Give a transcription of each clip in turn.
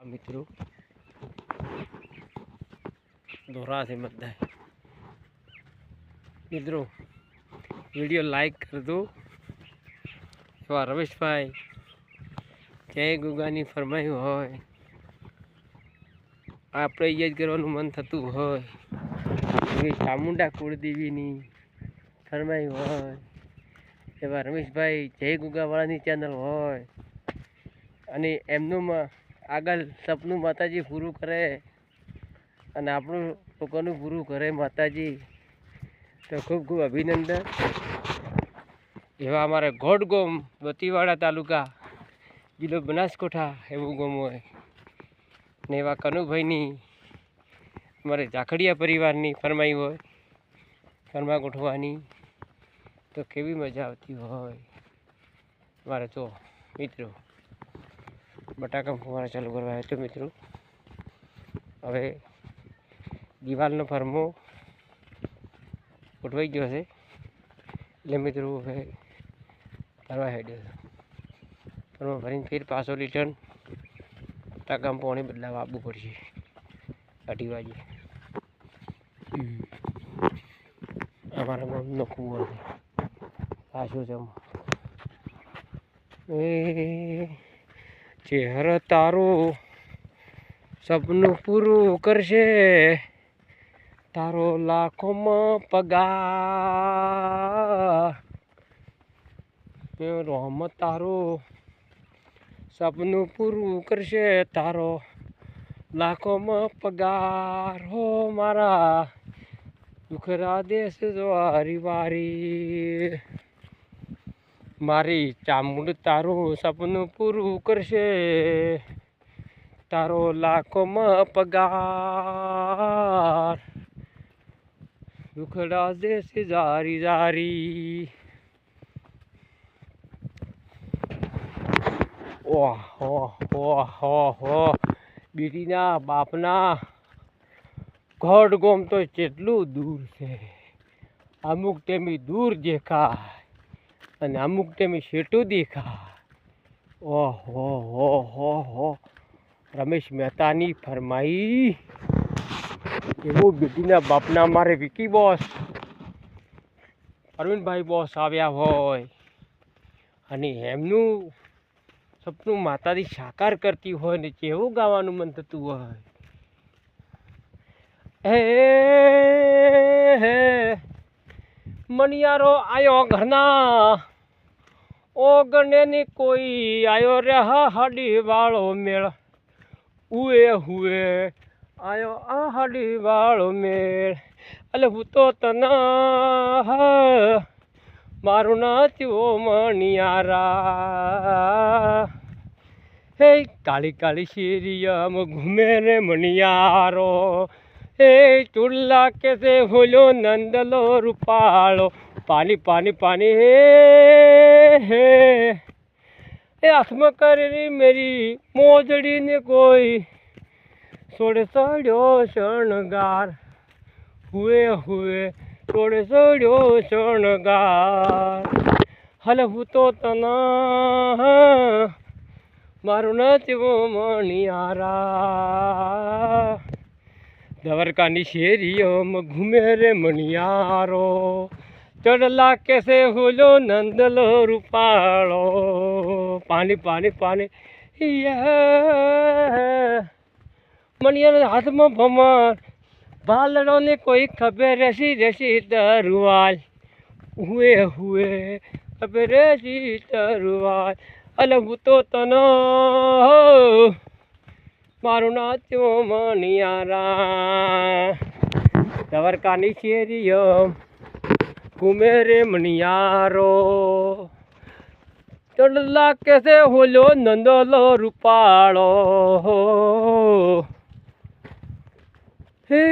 मित्रों दोहरा से मत है मित्रों वीडियो लाइक कर दो। रमेश भाई जय गुगानी फरमायु होय आपणे ये ज करवानुं मन थतुं होय चामुंडा कुळदेवीनी फरमायु होय एवा रमेश भाई जय गुगावाळानी चेनल होय अने एमनुं आगळ सपनु माताजी पूरुं करे अने आपणुं लोकोनुं पूरुं करे माताजी तो खूब खूब अभिनंदन। एवा अमारे घोड़गोम बतीवाड़ा तालुका जिल्लो बनासकांठा एवुं गाम होय ने एवा कनुभाईनी अमारे झाखड़िया परिवारनी फरमाई होय कर्मा गोठवानी तो केवी मजा आवती होय। मारे तो मित्रों बटाका फुवारा चालू करवा है तो मित्रों हवे दीवालनो फरमो उठवाई गयो छे એટલે मित्रों हवे करवा हेड्यो फरमो भरीने फिर पाछो रिटर्न टाकाम पाणी बदलावा आववुं पड़शे 8 वागे। अमारा गामनो कूवो पाछो जम चेहरा तारो सपनु पूरु करशे तारो लाखों में पगार रोम तारो सपनु पूरु करशे तारो लाखों में पगार हो मारा दुखरा देश जो वारी वारी मारी चामुंड तारो सपनु पूरु करशे तारो लाखों में पगार दुखड़ा देश जारी जारी। ओह ओह ओह ओह बीटीना बापना घोड़गोम तो चेटलू दूर से अमुक टेमी दूर देखाय अने अमुक टेमी शेटू देखाय। ओह ओह ओह ओह रमेश मेहतानी फरमाई एवं बेटीना बापना मारे विकी बॉस अरविंद भाई बॉस आव्या होय अने एमनुं सपनु माताजी साकार करती होय ने केवुं गावानुं मन थतुं होय। हे मणियारो आयो घरना ओ गणे कोई आयो रे हाडी वाळो मेळ उए हुए आयो हाडी वाळो मेळ अले हूँ तो तना मारू नाच्यो मणियारा हे काली काली शेरियाम घूमे रे मणियारो हे चुड़ला कैसे होलो नंदलो रूपालो पानी पानी पानी हे आसम करी मेरी मोजड़ी ने कोई सोड़े सड़ो शणगार हुए हुए सोड़े सड़ो शणगार हल हूँ तो तना मारू नाचवो मणियारा दवरकानी शेरियों में घूमे रे मणियारो चढ़ला कैसे होलो नंदलो रूपालो पानी पानी पानी मणियार हाथ में भमर बालड़ो ने कोई खबर रसी रसी तरुवाल हुए हुए खबर रसी तरुवाल अलग तो तना मारू नाच्यो मणियारा दवरकानी शेरियों घूमे रे मणियारो चढ़ला कैसे होलो नंदलो रूपालो हे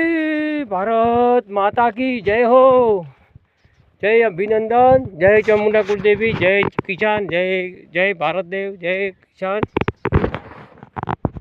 भारत माता की जय हो। जय अभिनंदन जय चामुंडा कुलदेवी जय किसान जय जय भारत देव जय किसान।